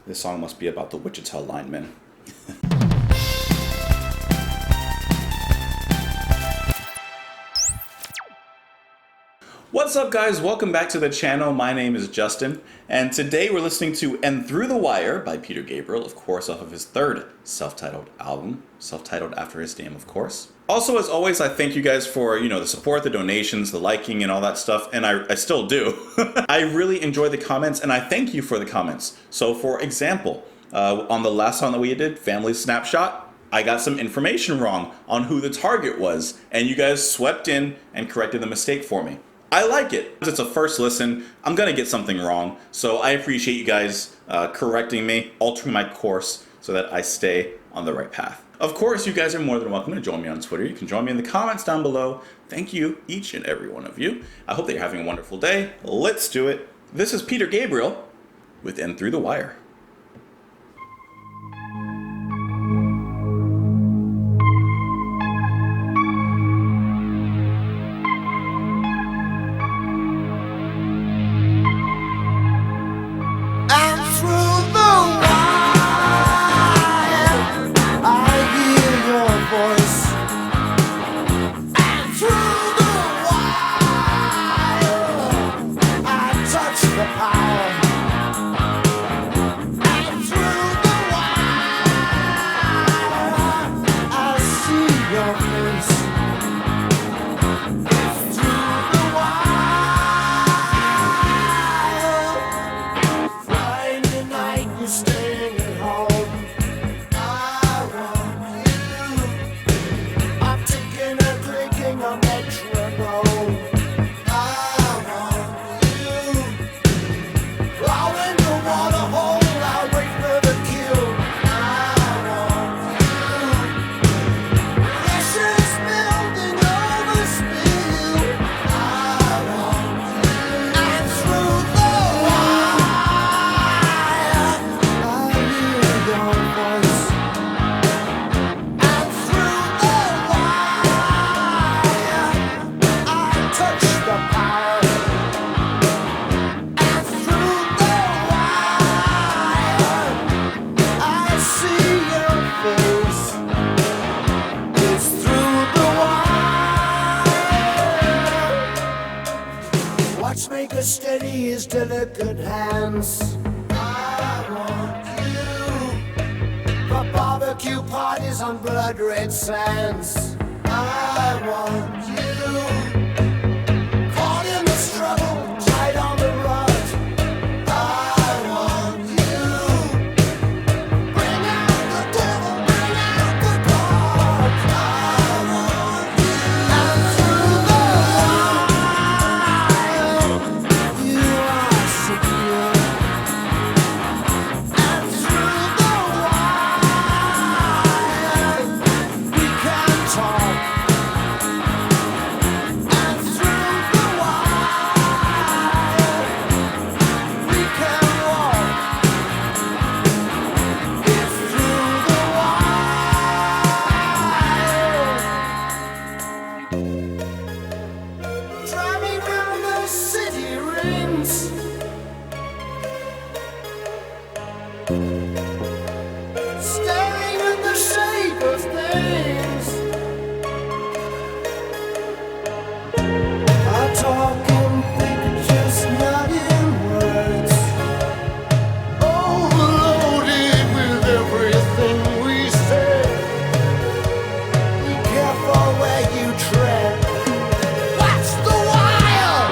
This song must be about the Wichita linemen. What's up, guys? Welcome back to the channel. My name is Justin, and today we're listening to And Through the Wire by Peter Gabriel, of course, off of his third self-titled album, self-titled after his name, of course. Also, as always, I thank you guys for, the support, the donations, the liking, and all that stuff, and I still do. I really enjoy the comments, and I thank you for the comments. So, for example, on the last song that we did, Family Snapshot, I got some information wrong on who the target was, and you guys swept in and corrected the mistake for me. I like it. It's a first listen. I'm gonna get something wrong, so I appreciate you guys correcting me, altering my course so that I stay on the right path. Of course, you guys are more than welcome to join me on Twitter. You can join me in the comments down below. Thank you, each and every one of you. I hope that you're having a wonderful day. Let's do it. This is Peter Gabriel with And Through the Wire. Watchmaker steady his delicate hands. I want you for barbecue parties on blood red sands. I want you caught in the struggle, tight on the rod. I want you bring out the devil, bring out the God. I want you and through the you are secure, and through the wire we can talk, and through the wire we can walk. It's through the wire. Driving round the city rings, staring at the shape of things. I talk in pictures, not in words. Overloaded with everything we say. Be careful where you tread. Watch the wire.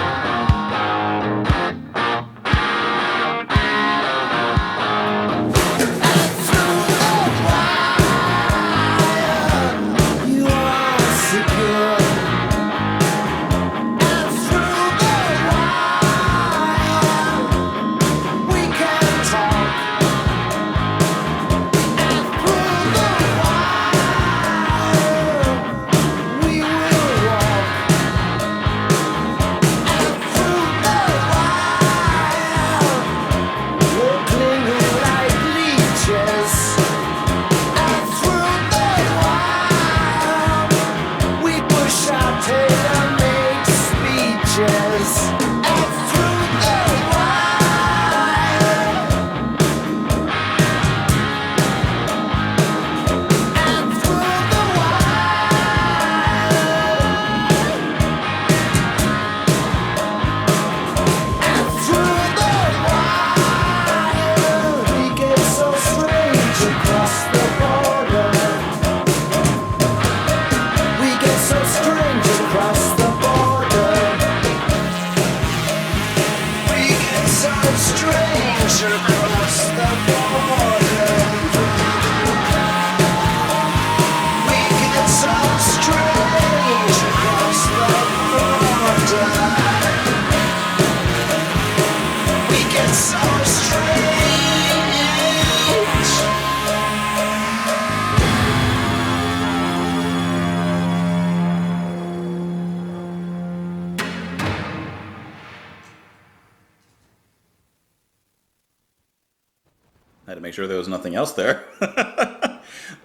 had to make sure there was nothing else there.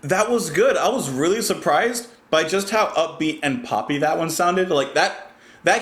That was good. I was really surprised by just how upbeat and poppy that one sounded. Like that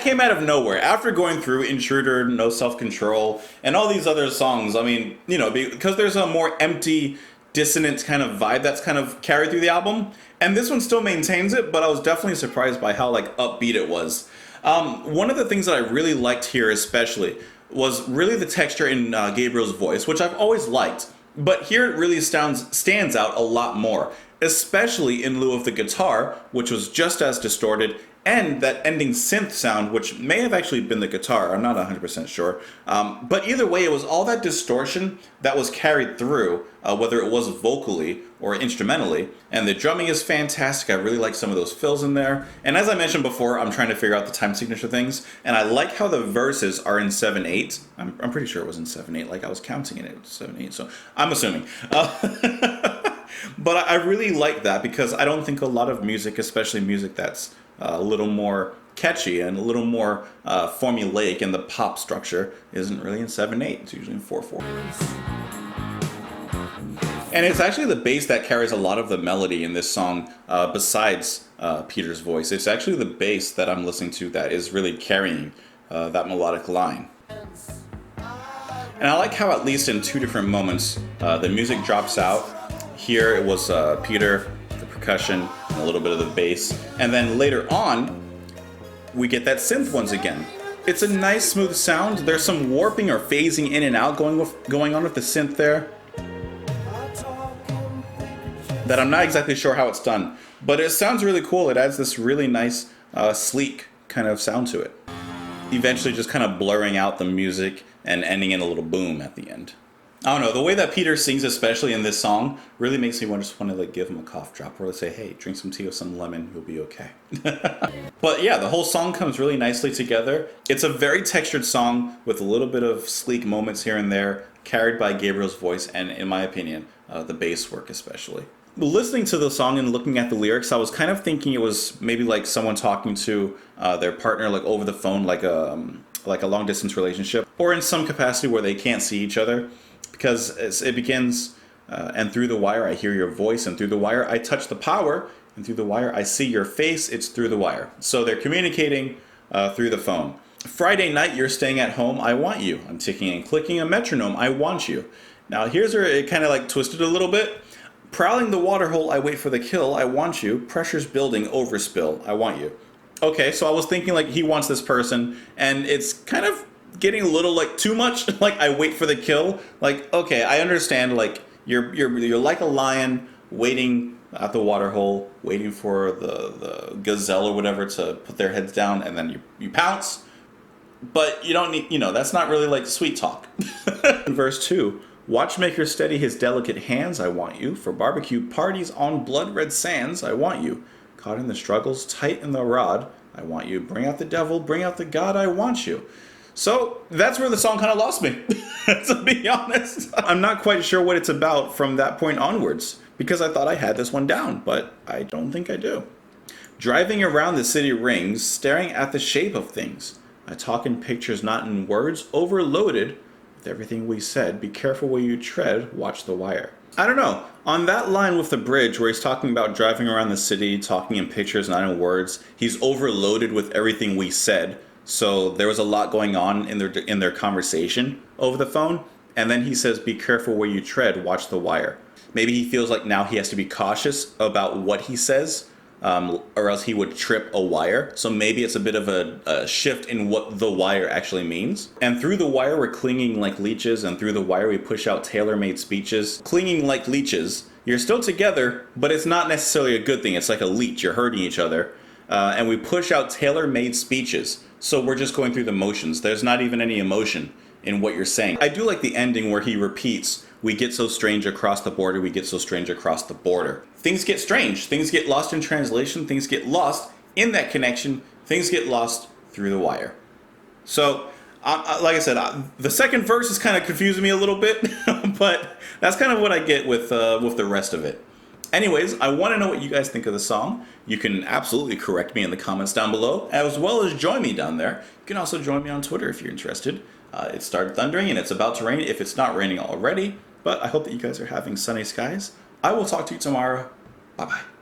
came out of nowhere. After going through Intruder, No Self-Control, and all these other songs, I mean, you know, because there's a more empty, dissonant kind of vibe that's kind of carried through the album. And this one still maintains it, but I was definitely surprised by how like upbeat it was. One of the things that I really liked here especially was really the texture in Gabriel's voice, which I've always liked. But here it really stands out a lot more, especially in lieu of the guitar, which was just as distorted, and that ending synth sound, which may have actually been the guitar, I'm not 100% sure. But either way, it was all that distortion that was carried through, whether it was vocally or instrumentally. And the drumming is fantastic. I really like some of those fills in there. And as I mentioned before, I'm trying to figure out the time signature things. And I like how the verses are in 7/8. I'm pretty sure it was in 7/8. Like I was counting it, it was 7/8. So I'm assuming. But I really like that because I don't think a lot of music, especially music that's a little more catchy and a little more formulaic in the pop structure, isn't really in 7/8. It's usually in 4/4. And it's actually the bass that carries a lot of the melody in this song, besides Peter's voice. It's actually the bass that I'm listening to that is really carrying that melodic line. And I like how at least in two different moments the music drops out. Here it was Peter, the percussion, and a little bit of the bass. And then later on, we get that synth once again. It's a nice smooth sound. There's some warping or phasing in and out going on with the synth there that I'm not exactly sure how it's done. But it sounds really cool. It adds this really nice, sleek kind of sound to it. Eventually just kind of blurring out the music and ending in a little boom at the end. I don't know, the way that Peter sings, especially in this song, really makes me just want to like give him a cough drop or say, hey, drink some tea with some lemon, you'll be okay. But yeah, the whole song comes really nicely together. It's a very textured song with a little bit of sleek moments here and there, carried by Gabriel's voice and, in my opinion, the bass work especially. Listening to the song and looking at the lyrics, I was kind of thinking it was maybe like someone talking to their partner like over the phone, like a long distance relationship, or in some capacity where they can't see each other. Because it begins, and through the wire I hear your voice, and through the wire I touch the power, and through the wire I see your face, it's through the wire. So they're communicating through the phone. Friday night, you're staying at home, I want you. I'm ticking and clicking a metronome, I want you. Now here's where it kind of like twisted a little bit. Prowling the waterhole, I wait for the kill, I want you. Pressure's building, overspill, I want you. Okay, so I was thinking like he wants this person, and it's kind of getting a little like too much. Like I wait for the kill. Like okay, I understand. Like you're like a lion waiting at the waterhole, waiting for the gazelle or whatever to put their heads down, and then you pounce. But you don't need, that's not really like sweet talk. Verse 2. Watchmaker steady his delicate hands, I want you. For barbecue parties on blood-red sands, I want you. Caught in the struggles, tight in the rod, I want you. Bring out the devil, bring out the god, I want you. So that's where the song kind of lost me, to be honest. I'm not quite sure what it's about from that point onwards, because I thought I had this one down, but I don't think I do. Driving around the city rings, staring at the shape of things. I talk in pictures, not in words, overloaded with everything we said. Be careful where you tread, watch the wire. I don't know. On that line with the bridge where he's talking about driving around the city, talking in pictures, not in words, he's overloaded with everything we said. So there was a lot going on in their conversation over the phone. And then he says, be careful where you tread, watch the wire. Maybe he feels like now he has to be cautious about what he says, or else he would trip a wire. So maybe it's a bit of a shift in what the wire actually means. And through the wire, we're clinging like leeches, and through the wire, we push out tailor-made speeches. Clinging like leeches. You're still together, but it's not necessarily a good thing. It's like a leech. You're hurting each other. And we push out tailor-made speeches. So we're just going through the motions. There's not even any emotion in what you're saying. I do like the ending where he repeats, we get so strange across the border, we get so strange across the border. Things get strange. Things get lost in translation. Things get lost in that connection. Things get lost through the wire. So, like I said, the second verse is kind of confusing me a little bit, but that's kind of what I get with the rest of it. Anyways, I want to know what you guys think of the song. You can absolutely correct me in the comments down below, as well as join me down there. You can also join me on Twitter if you're interested. It started thundering and it's about to rain. If it's not raining already, But I hope that you guys are having sunny skies. I will talk to you tomorrow. Bye-bye.